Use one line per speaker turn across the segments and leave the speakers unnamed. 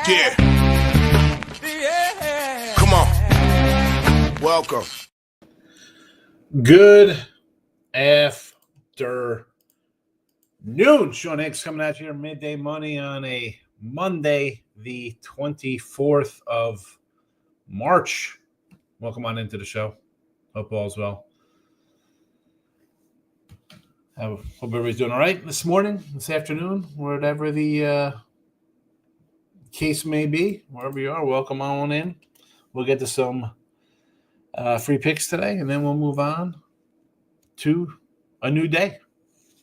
Yeah. Come on. Welcome.
Good afternoon. Sean Hicks coming at you here, Midday Money on a Monday, the 24th of March. Welcome on into the show. Hope all's well. Hope everybody's doing all right this morning, this afternoon, whatever the case may be, wherever you are. Welcome on in. We'll get to some free picks today, and then we'll move on to a new day.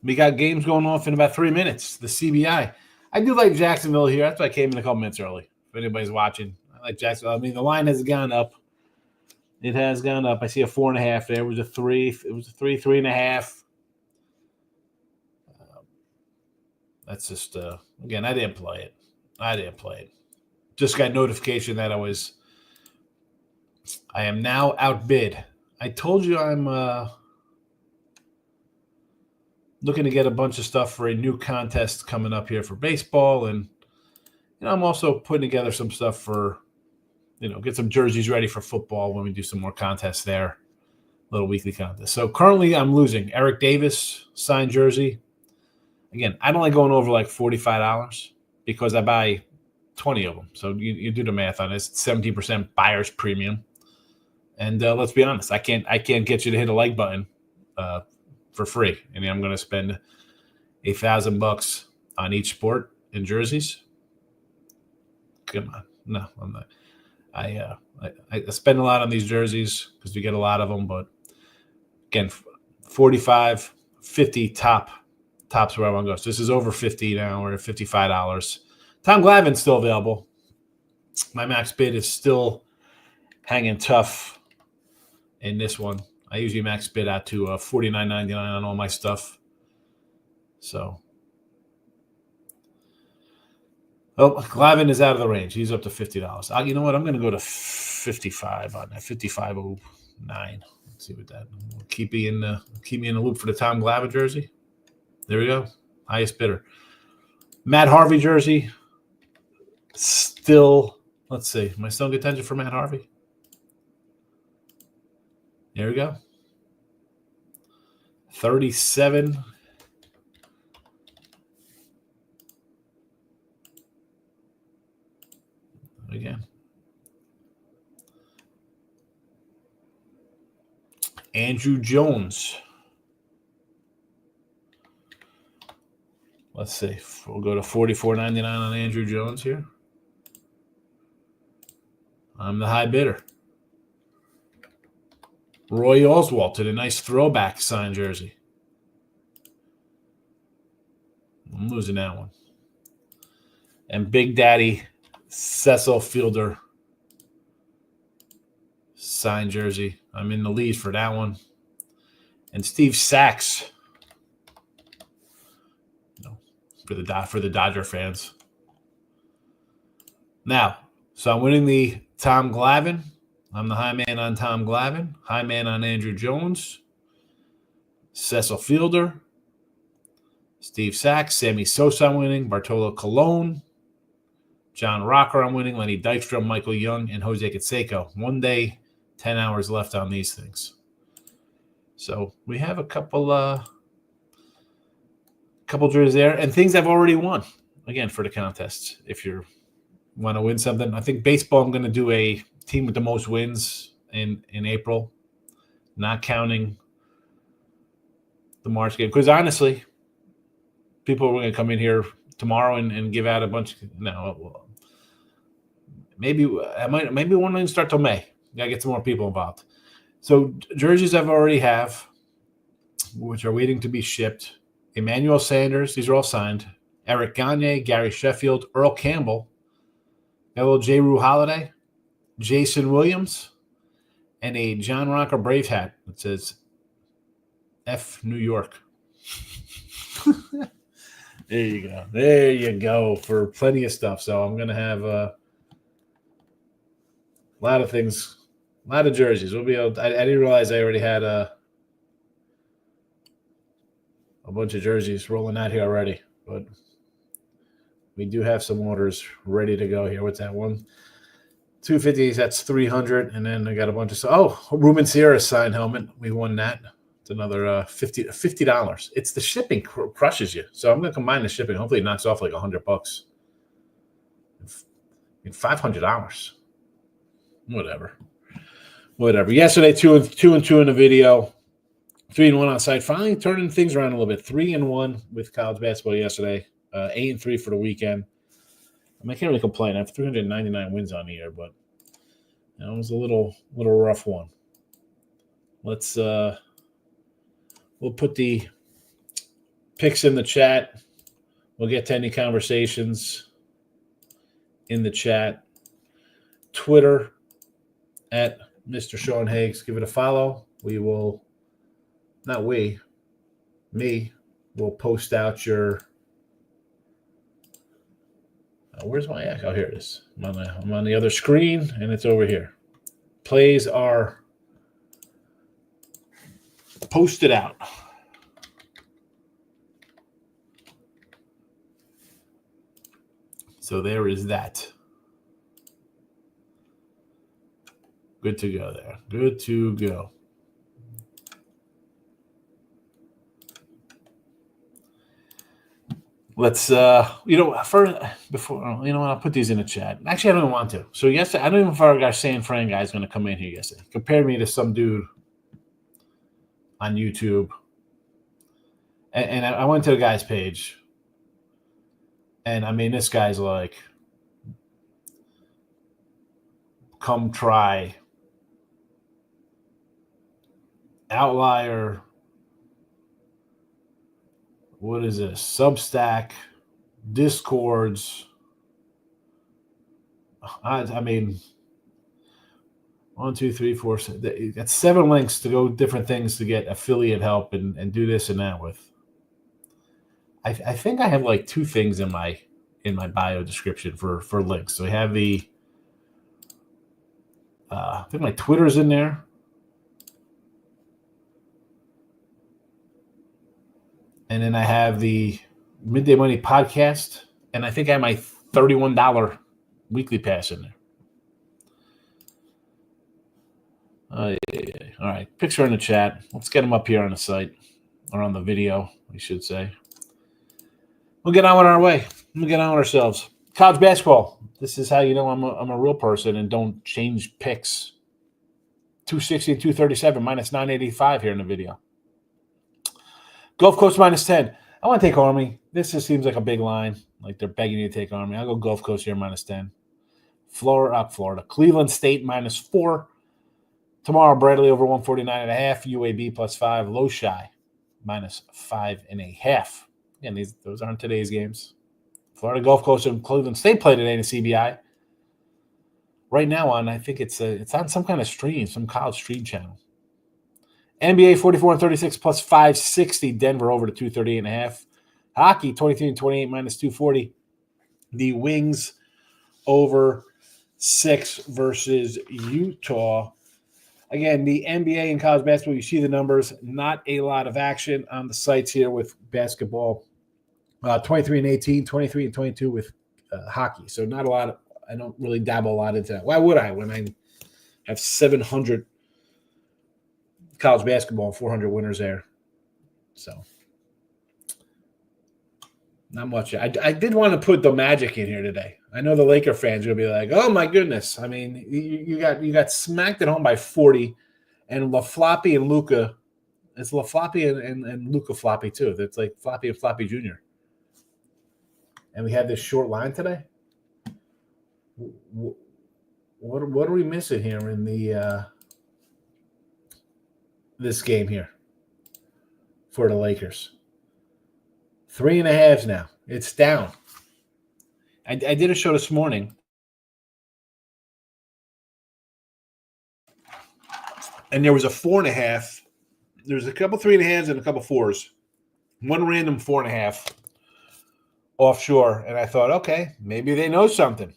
We got games going off in about 3 minutes. The CBI. I do like Jacksonville here. That's why I came in a couple minutes early. If anybody's watching, I like Jacksonville. I mean, the line has gone up. It has gone up. I see a 4.5 there. It was a 3. It was a 3.5. That's just, again, I didn't play it. Just got notification that I am now outbid. I told you I'm looking to get a bunch of stuff for a new contest coming up here for baseball. And, I'm also putting together some stuff for, get some jerseys ready for football when we do some more contests there, little weekly contest. So currently I'm losing. Eric Davis signed jersey. Again, I don't like going over like $45 because I buy 20 of them. So you do the math on this. It's 17% buyer's premium. And let's be honest, I can't get you to hit a like button for free. And I'm going to spend $1,000 on each sport in jerseys. Come on. No, I'm not. I spend a lot on these jerseys because we get a lot of them. But again, 45, 50 tops where I want to go. So this is over 50 now. We're at $55. Tom Glavine's still available. My max bid is still hanging tough in this one. I usually max bid out to $49.99 on all my stuff. So, Glavine is out of the range. He's up to $50. You know what? I'm going to go to 55 on that. 55.09. Let's see what that. Keep me in the loop for the Tom Glavine jersey. There we go. Highest bidder. Matt Harvey jersey. Still, let's see. Am I still in contention for Matt Harvey? There we go. 37. Again. Andrew Jones. Let's see. We'll go to $44.99 on Andrew Jones here. I'm the high bidder. Roy Oswalt to the nice throwback signed jersey. I'm losing that one. And Big Daddy Cecil Fielder signed jersey. I'm in the lead for that one. And Steve Sachs. For the Dodger fans. Now, so I'm winning the Tom Glavine. I'm the high man on Tom Glavine. High man on Andrew Jones. Cecil Fielder. Steve Sachs. Sammy Sosa I'm winning. Bartolo Colon. John Rocker I'm winning. Lenny Dykstra, Michael Young, and Jose Canseco. 1 day, 10 hours left on these things. So we have a couple jerseys there, and things I've already won, again, for the contest. If you want to win something, I think baseball, I'm going to do a team with the most wins in April, not counting the March game. Because honestly, people are going to come in here tomorrow and give out a bunch. Maybe we won't even start till May. Got to get some more people involved. So jerseys I've already have, which are waiting to be shipped. Emmanuel Sanders, these are all signed. Eric Gagne, Gary Sheffield, Earl Campbell, got a little J. Rue Holiday, Jason Williams, and a John Rocker Brave hat that says F New York. There you go. There you go for plenty of stuff. So I'm going to have a lot of things, a lot of jerseys. We'll be able. I didn't realize I already had a bunch of jerseys rolling out here already, but We do have some orders ready to go here. What's that one? 250s, that's 300. And then I got a bunch of stuff. Oh, Ruben Sierra signed helmet. We won that. It's another $50. It's the shipping crushes you. So I'm going to combine the shipping. Hopefully it knocks off like $100. $500. Whatever. Yesterday, 2-2 in the video. 3-1 on site. Finally turning things around a little bit. 3-1 with college basketball yesterday. 8-3 for the weekend. I can't really complain. I have 399 wins on the year, but it was a little rough one. Let's we'll put the picks in the chat. We'll get to any conversations in the chat. Twitter at Mr. Sean Higgs. Give it a follow. We will, me will post out your. Where's my act? Oh, here it is. I'm on the other screen, and it's over here. Plays are posted out. So there is that. Good to go there. Good to go. Let's, before, I'll put these in the chat. Actually, I don't even want to. So yesterday, I don't even know if our guy San Fran guy is going to come in here yesterday. Compared me to some dude on YouTube. And I went to the guy's page. And, this guy's like, come try. Outlier. What is this? Substack, Discords. 1, 2, 3, 4. That's 7 links to go different things to get affiliate help and do this and that with. I think I have like 2 things in my bio description for links. So I have the I think my Twitter's in there. And then I have the Midday Money podcast, and I think I have my $31 weekly pass in there. All right, picture in the chat. Let's get them up here on the site, or on the video, we should say. We'll get on with our way. We'll get on with ourselves. College basketball. This is how you know I'm a real person and don't change picks. 260 and 237 minus 985 here in the video. Gulf Coast minus 10. I want to take Army. This just seems like a big line. Like they're begging you to take Army. I'll go Gulf Coast here minus 10. Florida. Cleveland State minus 4. Tomorrow, Bradley over 149.5. UAB plus 5. Low Shy minus 5.5. Again, those aren't today's games. Florida Gulf Coast and Cleveland State play today in the CBI. Right now I think it's on some kind of stream, some college stream channel. NBA 44 and 36 plus 560. Denver over to 238.5. Hockey 23 and 28 minus 240. The Wings over 6 versus Utah. Again, the NBA and college basketball, you see the numbers. Not a lot of action on the sites here with basketball. 23 and 18, 23 and 22 with hockey. So not a lot. I don't really dabble a lot into that. Why would I when I have 700 college basketball, 400 winners there? So not much. I did want to put the Magic in here today. I know the Laker fans are going to be like, oh, my goodness. You got smacked at home by 40, and LaFloppy and Luka. It's LaFloppy and Luka Floppy, too. It's like Floppy and Floppy Jr. And we had this short line today. What are we missing here in the this game here for the Lakers? 3.5 now. It's down. I did a show this morning, and there was a 4.5. There's a couple 3.5s and a couple 4s. One random 4.5 offshore, and I thought, okay, maybe they know something.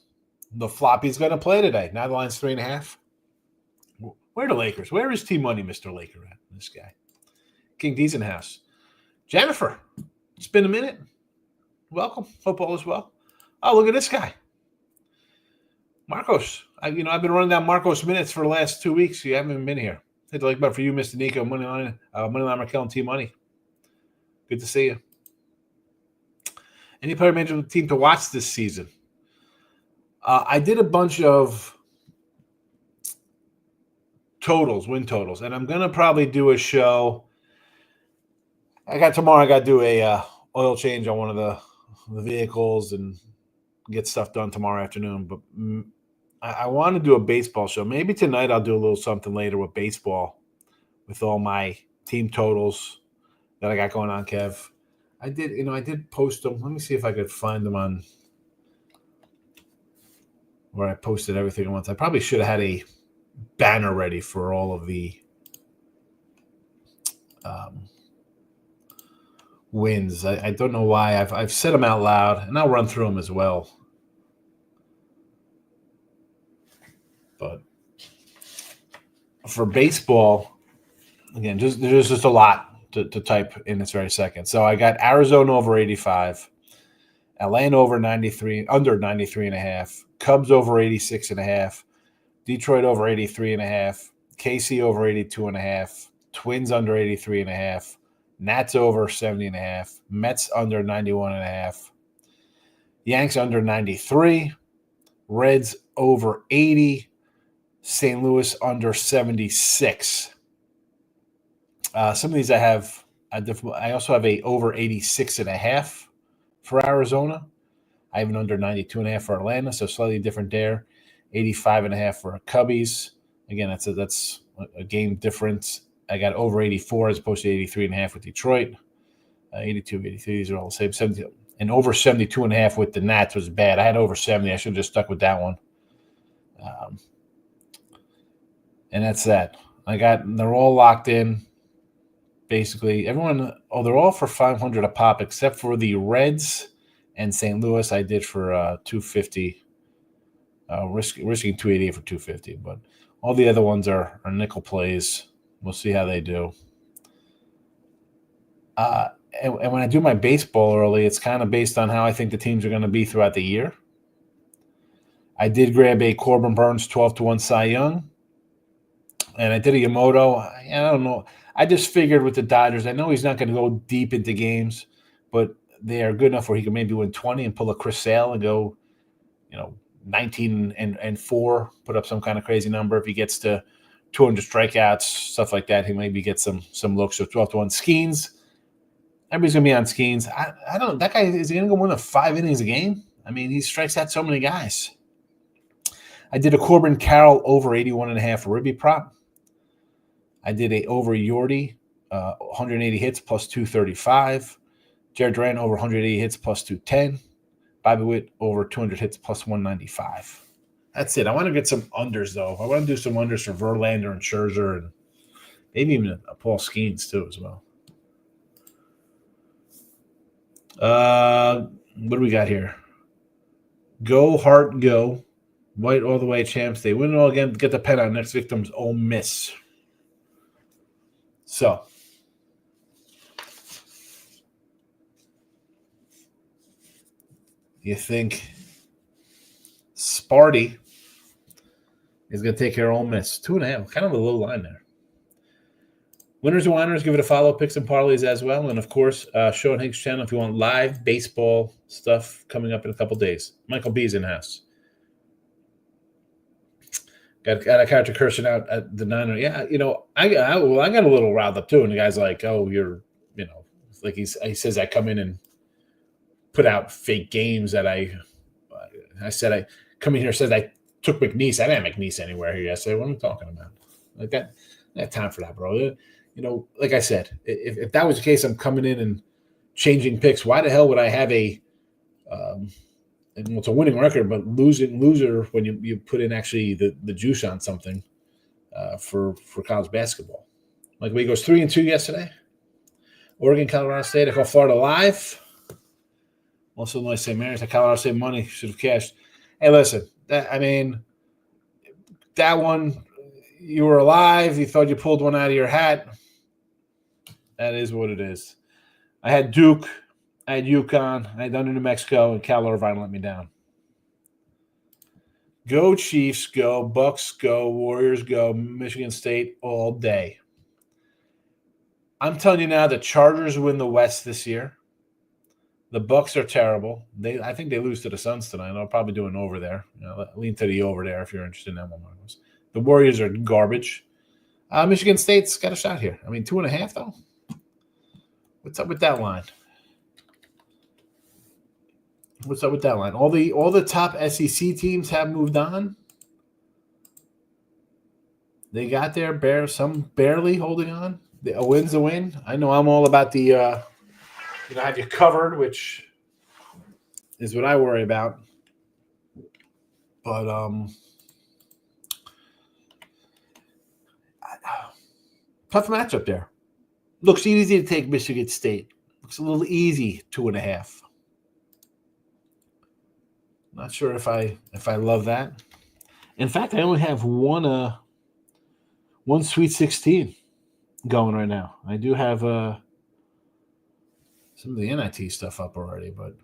The Floppy's going to play today. Now the line's 3.5. Where are the Lakers? Where is T-Money, Mr. Laker at? This guy. King D's in the house. Jennifer, it's been a minute. Welcome. Hope all is well. Oh, look at this guy. Marcos. I've been running down Marcos minutes for the last 2 weeks. You haven't even been here. Hit the like button for you, Mr. Nico, Moneyline Markel, and T-Money. Good to see you. Any player management team to watch this season? I did a bunch of win totals, and I'm going to probably do a show. Tomorrow I got to do a oil change on one of the vehicles and get stuff done tomorrow afternoon. But I want to do a baseball show. Maybe tonight I'll do a little something later with baseball with all my team totals that I got going on, Kev. I did post them. Let me see if I could find them on where I posted everything at once. I probably should have had a banner ready for all of the wins. I don't know why. I've said them out loud, and I'll run through them as well. But for baseball, again, there's just a lot to type in this very second. So I got Arizona over 85, Atlanta over 93, under 93.5, Cubs over 86.5, Detroit over 83.5, KC over 82.5, Twins under 83.5, Nats over 70.5, Mets under 91.5, Yanks under 93, Reds over 80, St. Louis under 76. Some of these I have. I also have a over 86.5 for Arizona. I have an under 92.5 for Atlanta, so slightly different there. 85.5 for Cubbies. Again, that's a game difference. I got over 84 as opposed to 83.5 with Detroit. 82, 83, these are all the same. 70, and over 72.5 with the Nats was bad. I had over 70. I should have just stuck with that one. And that's that. They're all locked in. Basically, everyone, they're all for 500 a pop, except for the Reds and St. Louis. I did for 250, risking 288 for 250. But all the other ones are nickel plays. We'll see how they do. And when I do my baseball early, it's kind of based on how I think the teams are going to be throughout the year. I did grab a Corbin Burns 12-1 Cy Young. And I did a Yamamoto. I don't know. I just figured with the Dodgers, I know he's not going to go deep into games, but they are good enough where he can maybe win 20 and pull a Chris Sale and go, 19 and 4, put up some kind of crazy number. If he gets to 200 strikeouts, stuff like that, he maybe get some looks. So 12-1 Skeens. Everybody's going to be on Skeens. I don't know. That guy, is he going to go win a 5 innings a game? I mean, he strikes out so many guys. I did a Corbin Carroll over 81.5 for Ribby prop. I did a over Yordi, 180 hits plus 235. Jared Duran over 180 hits plus 210. Bobby Witt over 200 hits plus 195. That's it. I want to get some unders, though. I want to do some unders for Verlander and Scherzer and maybe even a Paul Skeens, too, as well. What do we got here? Go, Hart, go. White all the way champs. They win it all again. Get the pen on next victim's Ole Miss. So, you think Sparty is going to take care of Ole Miss? 2.5, kind of a low line there. Winners and Whiners, give it a follow, picks and parlays as well. And, of course, Sean Higgs channel if you want live baseball stuff coming up in a couple days. Michael B's in house. Got a character cursing out at the Niner. Yeah, I got a little riled up too. And the guy's like, "Oh, you're, like he says I come in and put out fake games that I said I come in here says I took McNeese. I didn't have McNeese anywhere here yesterday. What am I talking about? Like that, I have time for that, bro. Like I said, if that was the case, I'm coming in and changing picks. Why the hell would I have a it's a winning record, but loser when you put in actually the juice on something for college basketball. Like he goes 3-2 yesterday. Oregon, Colorado State. I call Florida live. Also, Illinois St. Mary's. I Colorado State money should have cashed. Hey, listen. That one, you were alive. You thought you pulled one out of your hat. That is what it is. I had Duke I had UConn. I had under New Mexico, and Cal Irvine let me down. Go Chiefs, go Bucks, go Warriors, go Michigan State all day. I'm telling you now, the Chargers win the West this year. The Bucks are terrible. I think they lose to the Suns tonight. I'll probably do an over there. Lean to the over there if you're interested in that one. The Warriors are garbage. Michigan State's got a shot here. I mean, 2.5 though. What's up with that line? What's up with that line? All the top SEC teams have moved on. They got there, some barely holding on. A win's a win. I know I'm all about the have you covered, which is what I worry about. But tough matchup there. Looks easy to take Michigan State. Looks a little easy, 2.5. Not sure if I love that. In fact, I only have one Sweet 16 going right now. I do have some of the NIT stuff up already, but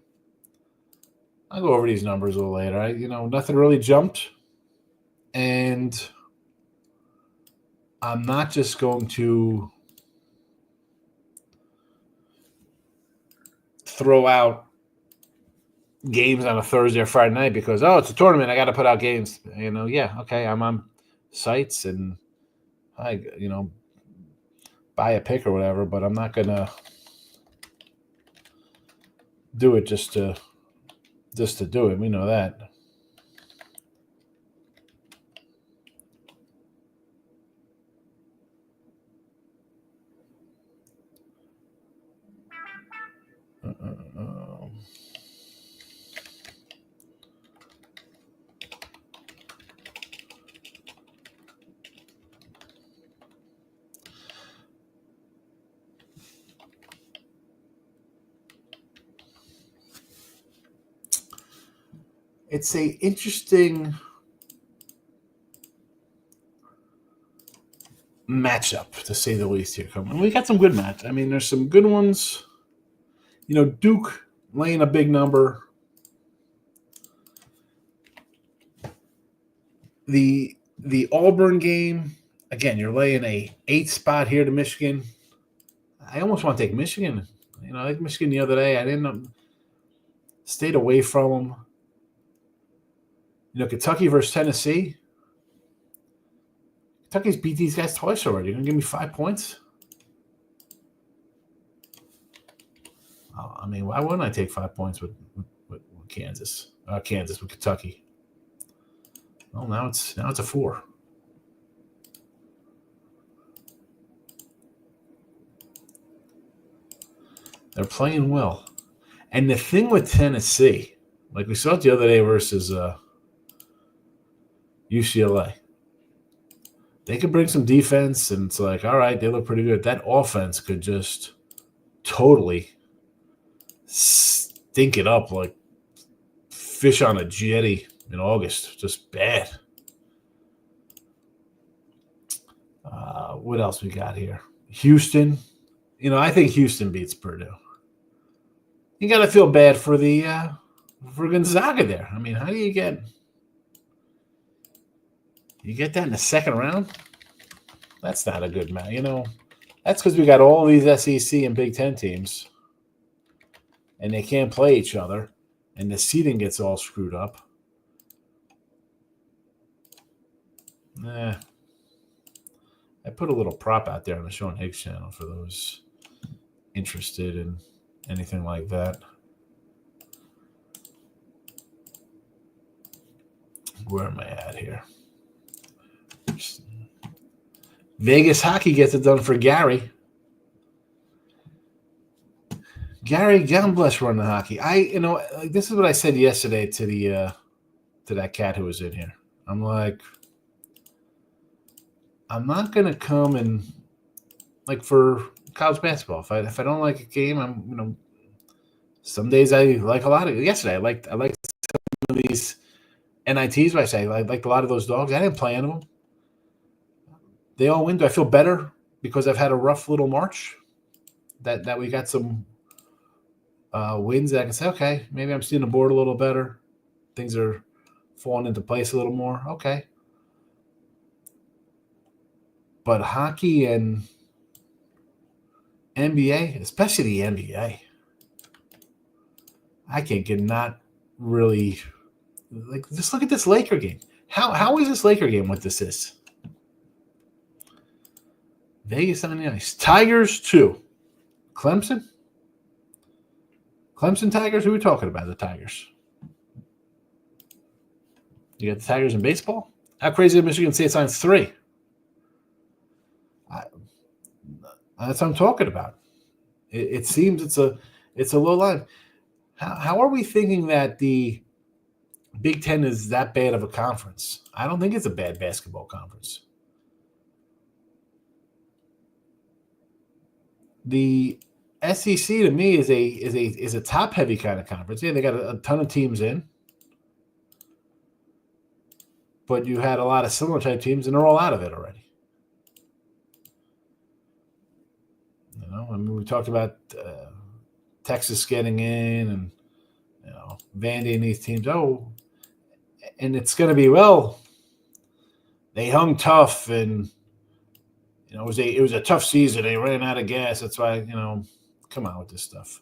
I'll go over these numbers a little later. Nothing really jumped, and I'm not just going to throw out games on a Thursday or Friday night because, it's a tournament. I got to put out games. Yeah, okay. I'm on sites and I, buy a pick or whatever, but I'm not going to do it just to do it. We know that. It's a interesting matchup, to say the least, here. We got some good matches. I mean, there's some good ones. Duke laying a big number. The Auburn game, again, you're laying a 8 spot here to Michigan. I almost want to take Michigan. I like Michigan the other day. I didn't stayed away from them. Kentucky versus Tennessee. Kentucky's beat these guys twice already. You're going to give me 5 points? I mean, why wouldn't I take 5 points with Kansas? With Kentucky. Well, now it's a 4. They're playing well. And the thing with Tennessee, like we saw it the other day versus UCLA, they could bring some defense, and it's like, all right, they look pretty good. That offense could just totally stink it up like fish on a jetty in August. Just bad. What else we got here? Houston. I think Houston beats Purdue. You got to feel bad for for Gonzaga there. I mean, how do you get that in the second round? That's not a good match. That's because we got all these SEC and Big Ten teams, and they can't play each other, and the seeding gets all screwed up. I put a little prop out there on the Sean Higgs channel for those interested in anything like that. Where am I at here? Vegas hockey gets it done for Gary. Gary, God bless running hockey. This is what I said yesterday to that cat who was in here. I'm like, I'm not gonna come and like for college basketball. If I don't like a game, I'm some days I like a lot of it. Yesterday I liked some of these NITs. What I say, I liked a lot of those dogs. I didn't play any of them. They all win. Do I feel better because I've had a rough little March? That we got some wins that I can say, okay, maybe I'm seeing the board a little better. Things are falling into place a little more. Okay. But hockey and NBA, especially the NBA, I cannot really just look at this Laker game. How is this Laker game what this is? Vegas on the ice. Tigers 2. Clemson? Clemson Tigers? Who are we talking about, the Tigers? You got the Tigers in baseball? How crazy is Michigan State signs 3? That's what I'm talking about. It seems it's a low line. How are we thinking that the Big Ten is that bad of a conference? I don't think it's a bad basketball conference. The SEC to me is a top heavy kind of conference. Yeah, they got a ton of teams in, but you had a lot of similar type teams, and they're all out of it already. You know, I mean, we talked about Texas getting in, and Vandy and these teams. Oh, and it's going to be they hung tough, and it was a tough season. They ran out of gas. That's why come on with this stuff.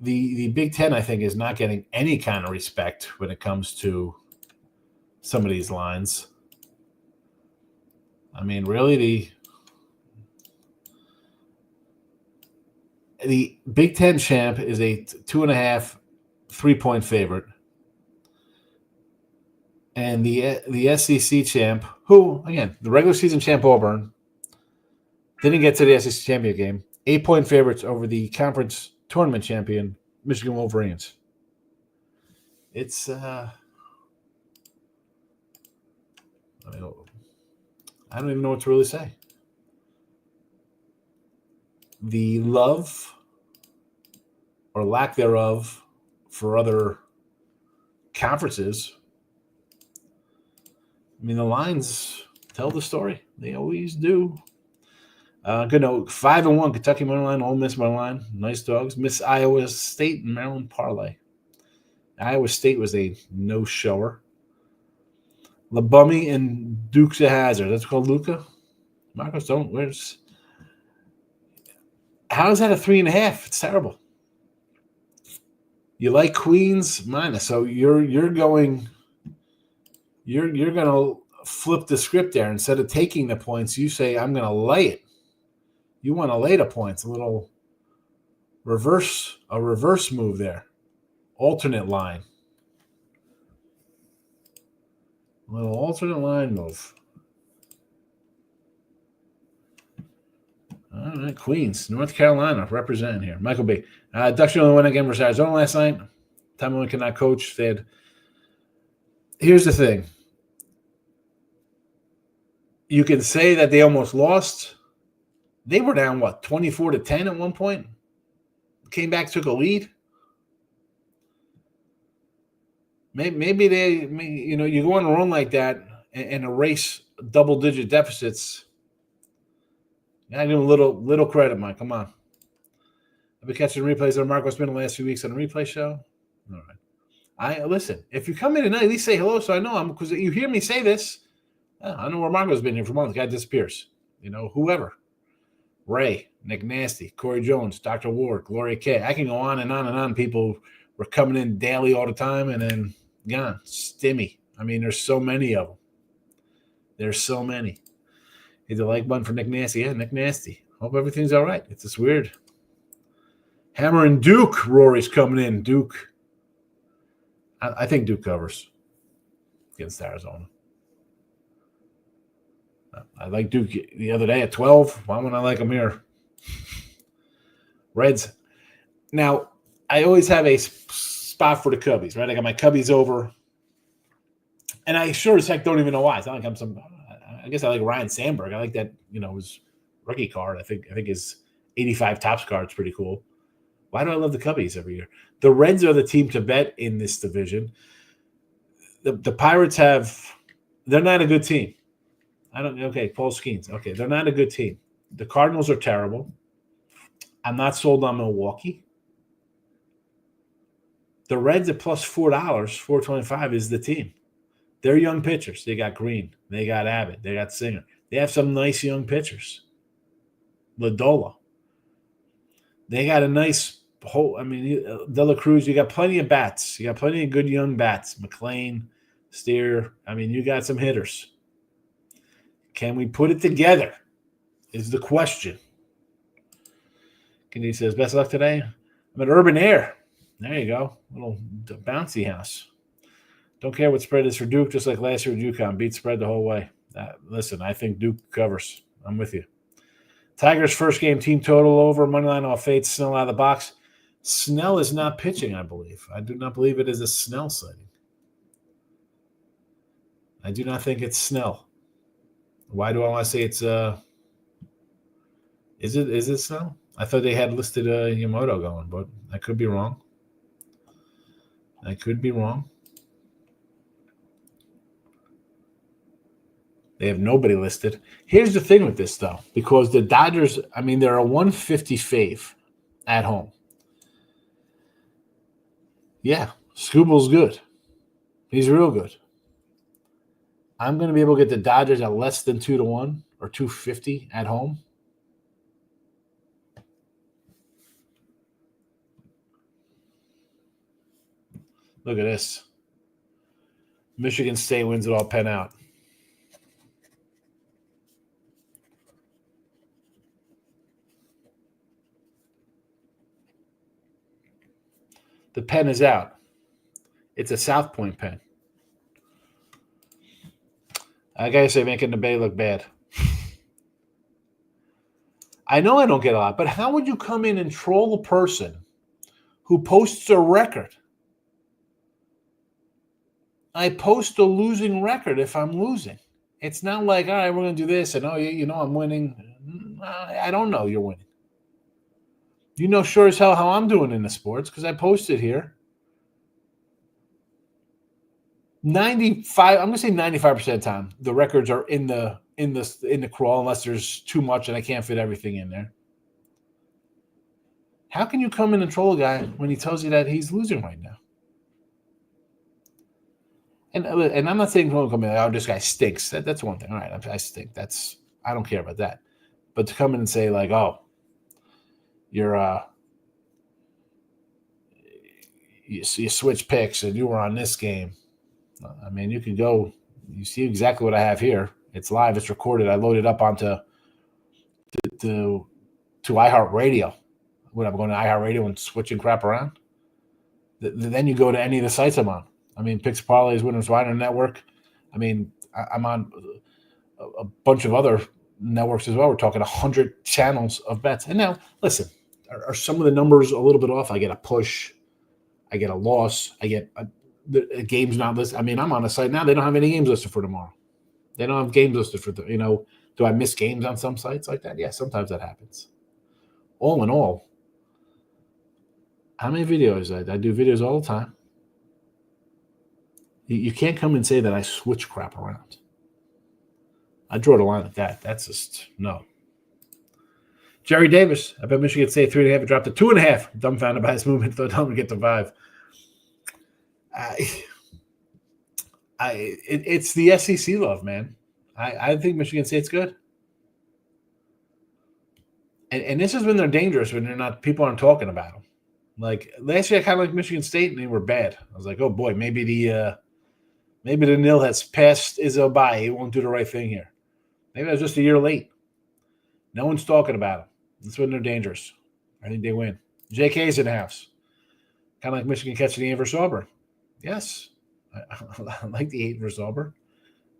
The Big Ten, I think, is not getting any kind of respect when it comes to some of these lines. I mean, really, the Big Ten champ is a 2.5, 3-point favorite. And the SEC champ, who, again, the regular season champ Auburn, didn't get to the SEC championship game, 8-point favorites over the conference tournament champion, Michigan Wolverines. It's I don't even know what to really say. The love or lack thereof for other conferences, I mean, the lines tell the story. They always do. Good note. 5-1 Kentucky money line, Ole Miss money line. Nice dogs. Miss Iowa State and Maryland parlay. Iowa State was a no-shower. LeBummy and Dukes of Hazzard. That's called Luca. Marcos, don't. How is that a 3.5? It's terrible. You like Queens minus, so you're going to flip the script there. Instead of taking the points, you say I'm going to lay it. You want to lay the points. A little reverse move there. Alternate line. A little alternate line move. All right, Queens, North Carolina, representing here. Michael B. Ducks only won again versus Arizona last night. Tom Owen cannot coach. Here's the thing. You can say that they almost lost. They were down, 24-10 at one point? Came back, took a lead. Maybe you go on a run like that and erase double-digit deficits. I give him a little credit, Mike. Come on. I've been catching replays of Marco's been the last few weeks on the replay show. All right. Listen, if you come in tonight, at least say hello so I know because you hear me say this. I know where Marco's been here for months. The guy disappears. Whoever. Ray, Nick Nasty, Corey Jones, Dr. Ward, Gloria K. I can go on and on and on. People were coming in daily all the time and then gone. Stimmy. I mean, there's so many of them. There's so many. Hit the like button for Nick Nasty. Yeah, Nick Nasty. Hope everything's all right. It's just weird. Hammer and Duke. Rory's coming in. Duke. I think Duke covers against Arizona. I like Duke the other day at 12. Why wouldn't I like them here? Reds. Now, I always have a spot for the Cubbies, right? I got my Cubbies over. And I sure as heck don't even know why. It's not like I guess I like Ryan Sandberg. I like that, his rookie card. I think his 85 Topps card is pretty cool. Why do I love the Cubbies every year? The Reds are the team to bet in this division. The Pirates they're not a good team. Paul Skeens. Okay, they're not a good team. The Cardinals are terrible. I'm not sold on Milwaukee. The Reds at plus $4, $4.25 is the team. They're young pitchers. They got Green. They got Abbott. They got Singer. They have some nice young pitchers. Ladola. They got a nice whole. I mean, De La Cruz. You got plenty of bats. You got plenty of good young bats. McLean, Steer. I mean, you got some hitters. Can we put it together? Is the question. He says, best of luck today. I'm at Urban Air. There you go. Little bouncy house. Don't care what spread is for Duke, just like last year with UConn. Beat spread the whole way. Listen, I think Duke covers. I'm with you. Tigers' first game team total over. Moneyline off Fates. Snell out of the box. Snell is not pitching, I believe. I do not believe it is a Snell sighting. I do not think it's Snell. Why do I want to say it's Is it Snell? I thought they had listed Yamamoto going, but I could be wrong. They have nobody listed. Here's the thing with this, though, because the Dodgers, I mean, they're a 150 fave at home. Yeah, Scooble's good. He's real good. I'm going to be able to get the Dodgers at less than 2-1 or 250 at home. Look at this. Michigan State wins it all, pen out. The pen is out. It's a South Point pen. I gotta say, making the Bay look bad. I know I don't get a lot, but how would you come in and troll a person who posts a record? I post a losing record if I'm losing. It's not like, all right, we're going to do this, and I'm winning. I don't know you're winning. You know sure as hell how I'm doing in the sports because I posted here. 95. I'm going to say 95% of the time the records are in the crawl unless there's too much and I can't fit everything in there. How can you come in and troll a guy when he tells you that he's losing right now? And I'm not saying come in like, oh, this guy stinks. That's one thing. All right, I stink. I don't care about that. But to come in and say like, oh, you switch picks and you were on this game. I mean, you can go. You see exactly what I have here. It's live. It's recorded. I loaded up onto to iHeartRadio. When I'm going to iHeartRadio and switching crap around, then you go to any of the sites I'm on. I mean, Picks, Parlays, Winners, Whiners Network. I mean, I'm on a bunch of other networks as well. We're talking 100 channels of bets. And now, listen, are some of the numbers a little bit off? I get a push. I get a loss. I get the games not listed. I mean, I'm on a site now. They don't have any games listed for tomorrow. They don't have games listed for do I miss games on some sites like that? Yeah, sometimes that happens. All in all, how many videos? I do videos all the time. You can't come and say that I switch crap around. I draw the line at that. That's just no. Jerry Davis, I bet Michigan State 3.5. It dropped to 2.5. Dumbfounded by his movement. Thought I'm going to get to 5. It's the SEC love, man. I think Michigan State's good. And this is when they're dangerous, when they're not, people aren't talking about them. Like last year, I kind of like Michigan State, and they were bad. I was like, oh boy, maybe the nil has passed Izzo by. He won't do the right thing here. Maybe I was just a year late. No one's talking about them. That's when they're dangerous. I think they win. JK's in the house. Kind of like Michigan catching the 8 versus Auburn. Yes. I like the 8 versus Auburn.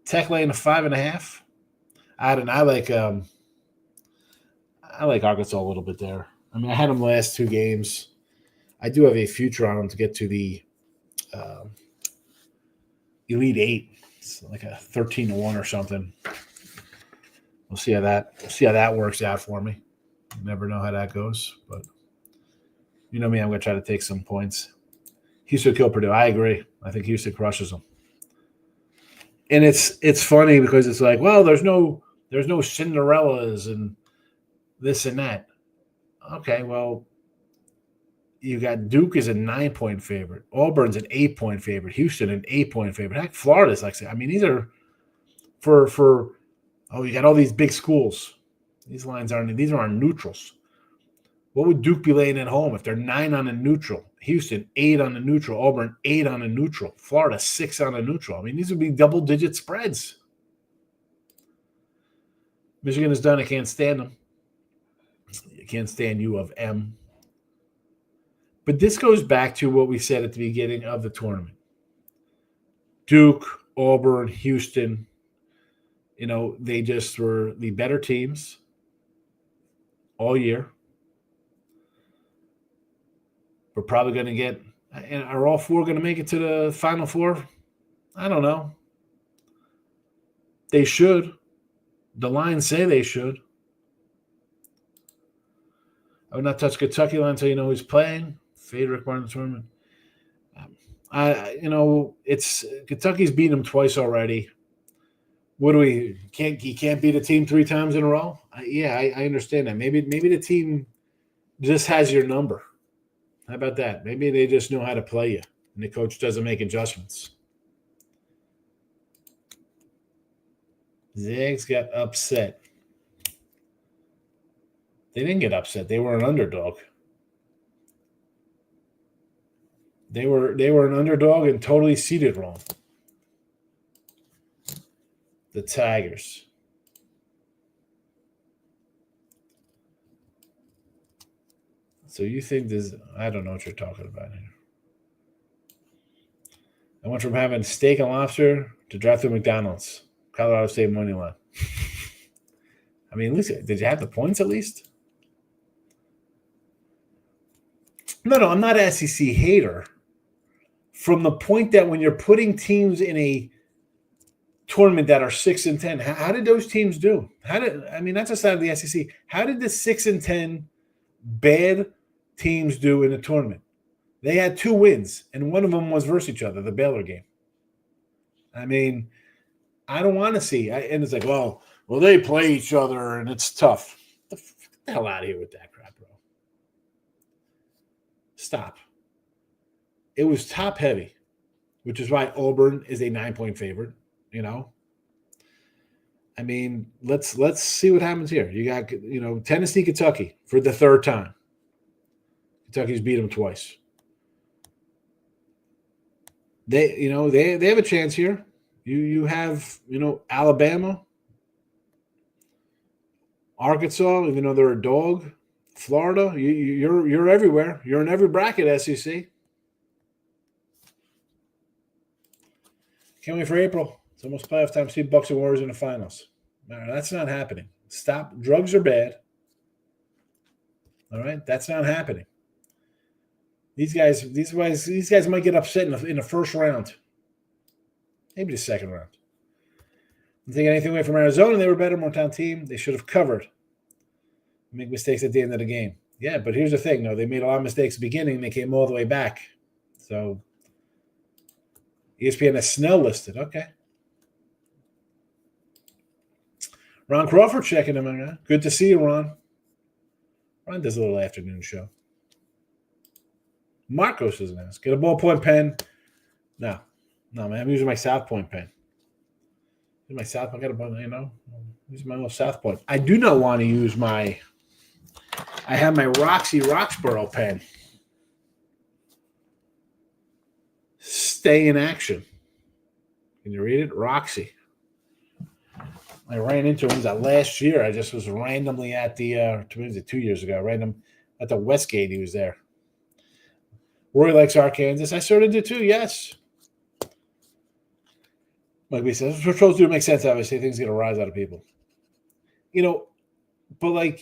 Tech laying a 5.5. I like Arkansas a little bit there. I mean, I had them the last 2 games. I do have a future on them to get to the Elite 8. It's like a 13-1 or something. We'll see how that works out for me. You never know how that goes, but you know me, I'm going to try to take some points. Houston kill Purdue. I agree. I think Houston crushes them. And it's funny because it's like, well, there's no Cinderellas and this and that. Okay, well, You got Duke is a 9-point favorite. Auburn's an 8-point favorite. Houston an 8-point favorite. Heck, Florida's like, I mean, these are for you got all these big schools. These lines these are on neutrals. What would Duke be laying at home if they're 9 on a neutral? Houston 8 on a neutral. Auburn 8 on a neutral. Florida 6 on a neutral. I mean, these would be double-digit spreads. Michigan is done. I can't stand them. I can't stand U of M. But this goes back to what we said at the beginning of the tournament. Duke, Auburn, Houston, they just were the better teams all year. We're probably going to get – and are all four going to make it to the Final Four? I don't know. They should. The lines say they should. I would not touch Kentucky line until you know who's playing. Fade Rick Martin tournament. It's Kentucky's beaten them twice already. He can't beat a team 3 times in a row? I understand that. Maybe the team just has your number. How about that? Maybe they just know how to play you, and the coach doesn't make adjustments. Zags got upset. They didn't get upset. They were an underdog. They were an underdog and totally seeded wrong. The Tigers. So you think this – I don't know what you're talking about here. I went from having steak and lobster to drive through McDonald's. Colorado State money line. I mean, listen, did you have the points at least? No, I'm not an SEC hater. From the point that when you're putting teams in a tournament that are 6-10, how did those teams do? That's the side of the SEC. How did the 6-10 bad teams do in the tournament? They had 2 wins, and one of them was versus each other, the Baylor game. I mean, I don't want to see. And it's like, well, they play each other, and it's tough. Get the hell out of here with that crap, bro. Stop. It was top heavy, which is why Auburn is a 9-point favorite. I mean, let's see what happens here. You got Tennessee, Kentucky for the 3rd time. Kentucky's beat them twice. They have a chance here. You have Alabama, Arkansas, even though they're a dog. Florida, you're everywhere. You're in every bracket, SEC. Can't wait for April. It's almost playoff time. See Bucks and Warriors in the finals. No, that's not happening. Stop. Drugs are bad. All right, that's not happening. These guys might get upset in the first round, maybe the second round. I'm taking anything away from Arizona. They were a better, more talented team. They should have covered. Make mistakes at the end of the game. Yeah, but here's the thing. No, they made a lot of mistakes at the beginning. They came all the way back. So ESPN has Snell listed. Okay. Ron Crawford checking him out. Good to see you, Ron. Ron does a little afternoon show. Marcos is nice. Get a ballpoint pen. No, man. I'm using my South Point pen. My South Point. I got a button, using my little South Point. I do not want to use I have my Roxy Roxborough pen. Stay in action. Can you read it? Roxy. I ran into him last year. I just was randomly at the 2 years ago. Random at the Westgate. He was there. Roy likes Arkansas. I sort of do too. Yes. Like we said, we're supposed to make sense. Obviously, things get a rise out of people. But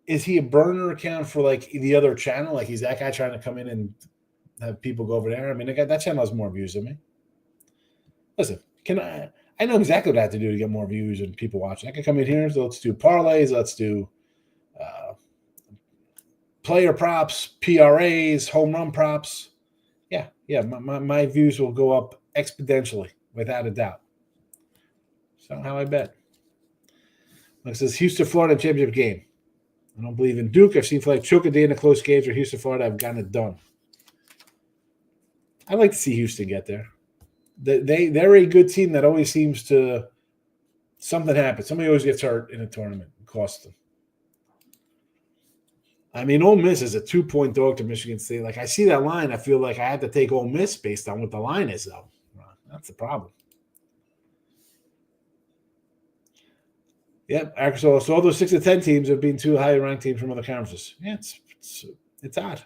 is he a burner account for the other channel? Like he's that guy trying to come in and have people go over there. I mean, that channel has more views than me. Listen, I know exactly what I have to do to get more views and people watching. I can come in here. So let's do parlays. Let's do player props, PRAs, home run props. Yeah. My views will go up exponentially, without a doubt. So how I bet. It says Houston, Florida championship game. I don't believe in Duke. I've seen like choke a day in the close games or Houston, Florida. I've gotten it done. I'd like to see Houston get there. They're a good team that always seems to something happens. Somebody always gets hurt in a tournament. It costs them. I mean, Ole Miss is a 2-point dog to Michigan State. Like, I see that line. I feel like I had to take Ole Miss based on what the line is, though. That's the problem. Yep, Arkansas. So all those 6 to 10 teams have been 2 higher ranked teams from other conferences. Yeah, it's odd.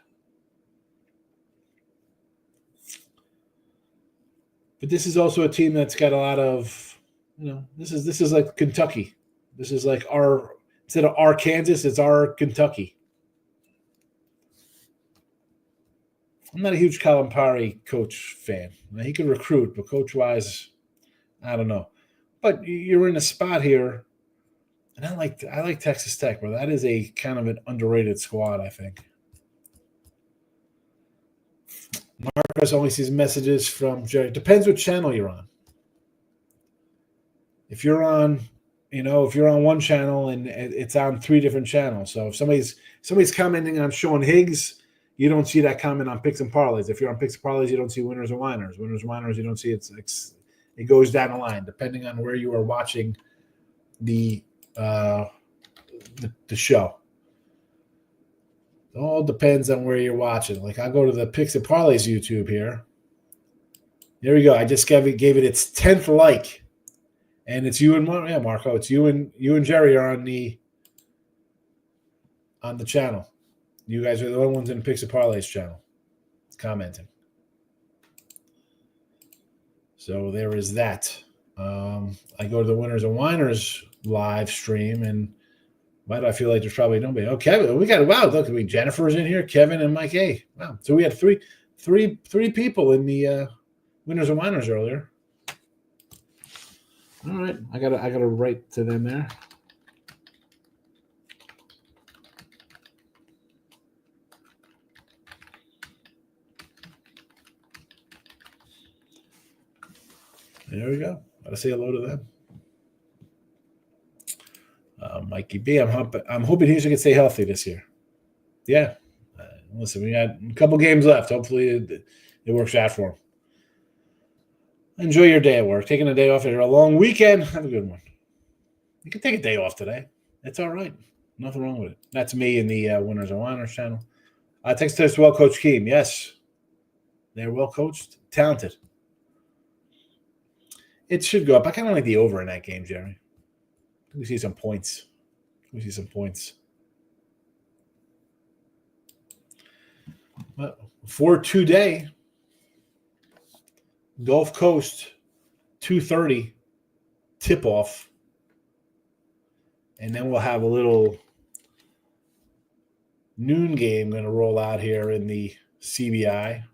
But this is also a team that's got a lot of, this is like Kentucky. This is like instead of our Kansas, it's our Kentucky. I'm not a huge Calipari coach fan. He can recruit, but coach-wise, I don't know. But you're in a spot here, and I like Texas Tech, bro. That is a kind of an underrated squad, I think. Marcos only sees messages from Jerry. Depends what channel you're on. If you're on one channel and it's on 3 different channels, so if somebody's commenting on Sean Higgs, you don't see that comment on Picks and Parlays. If you're on Picks and Parlays, you don't see Winners and Whiners. Winners and Whiners, you don't see it. It goes down the line depending on where you are watching the show. It all depends on where you're watching. Like, I'll go to the Picks and Parlays YouTube here. There we go. I just gave it its 10th like, and it's you and Marco. It's you and Jerry are on the channel. You guys are the only ones in the Picks and Parlays channel commenting. So there is that. I go to the Winners and Whiners live stream, and why do I feel like there's probably nobody? Oh, Kevin, look, Jennifer's in here, Kevin and Mike A. Wow. So we had three people in the Winners and Whiners earlier. All right. I gotta write to them there. There we go. Gotta say hello to them. Mikey B, I'm hoping Houston can stay healthy this year. Yeah. Listen, we got a couple games left. Hopefully it works out for them. Enjoy your day at work. Taking a day off after a long weekend. Have a good one. You can take a day off today. It's all right. Nothing wrong with it. That's me in the Winners and Whiners channel. Thanks to this well-coached team. Yes. They're well-coached, talented. It should go up. I kind of like the over in that game, Jerry. We see some points. Well, for today, Gulf Coast, 2:30 tip-off. And then we'll have a little noon game going to roll out here in the CBI.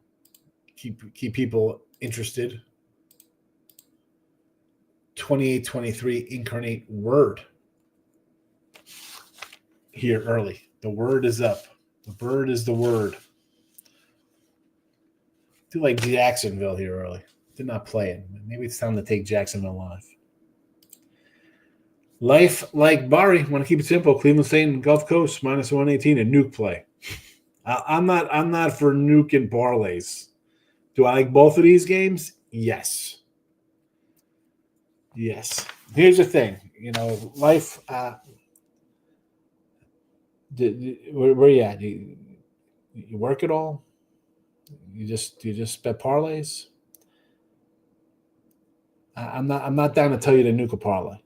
Keep people interested. 28-23 Incarnate Word here early. The word is up. The bird is the word. Do like Jacksonville here early. Did not play it. Maybe it's time to take Jacksonville live. Life like Bari. Want to keep it simple. Cleveland State and Gulf Coast -118 and nuke play. I'm not for nuke and parlays. Do I like both of these games? Yes. Yes. Here's the thing. Life. Where you at? You work it all? You just bet parlays? I'm not down to tell you to nuke a parlay.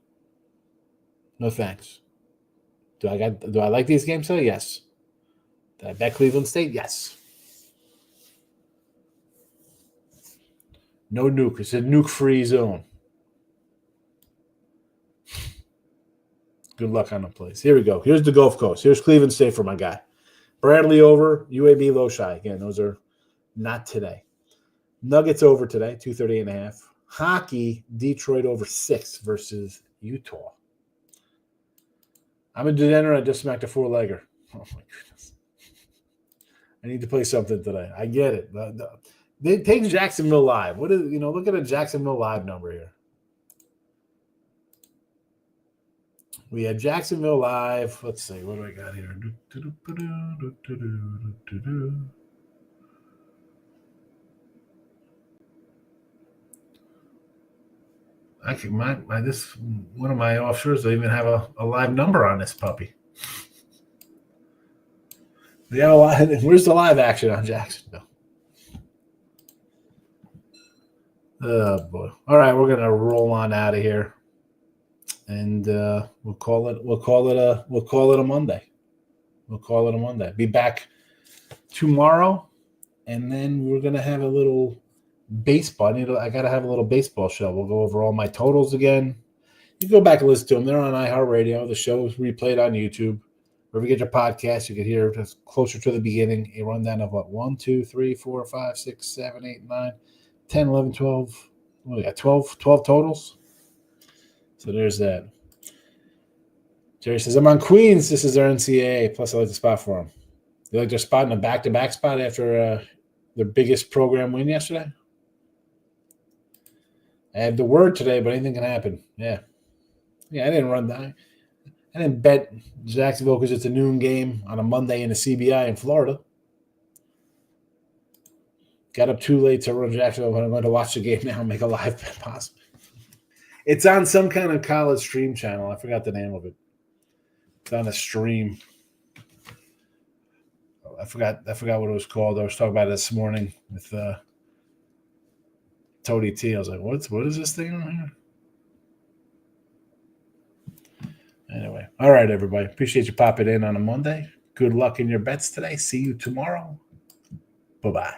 No thanks. Do I like these games though? Yes. Did I bet Cleveland State? Yes. No nuke. It's a nuke-free zone. Good luck on the place. Here we go. Here's the Gulf Coast. Here's Cleveland State for my guy. Bradley over, UAB low shy. Again, those are not today. Nuggets over today, 238.5. Hockey, Detroit over 6 versus Utah. I'm a degenerate. I just smacked a 4-legger. Oh, my goodness. I need to play something today. I get it. They take Jacksonville live. Look at a Jacksonville live number here. We had Jacksonville live. Let's see. What do I got here? I can this one of my offshores don't even have a live number on this puppy. Yeah, where's the live action on Jacksonville? Oh boy! All right, we're gonna roll on out of here, and we'll call it a Monday. We'll call it a Monday. Be back tomorrow, and then we're gonna have a little baseball. I gotta have a little baseball show. We'll go over all my totals again. You go back and listen to them. They're on iHeartRadio. The show is replayed on YouTube. Wherever you get your podcast, you can hear just closer to the beginning a rundown of what 1, 2, 3, 4, 5, 6, 7, 8, 9, 10, 11, 12. What we got? 12 totals. So there's that. Jerry says, I'm on Queens. This is their NCAA. Plus, I like the spot for them. You like their spot in a back-to-back spot after their biggest program win yesterday? I have the word today, but anything can happen. Yeah, I didn't run that. I didn't bet Jacksonville because it's a noon game on a Monday in the CBI in Florida. Got up too late to run Jacksonville, but I'm going to watch the game now and make a live bet possible. It's on some kind of college stream channel. I forgot the name of it. It's on a stream. I forgot what it was called. I was talking about it this morning with Tony T. I was like, what is this thing on here? Anyway, all right, everybody. Appreciate you popping in on a Monday. Good luck in your bets today. See you tomorrow. Bye-bye.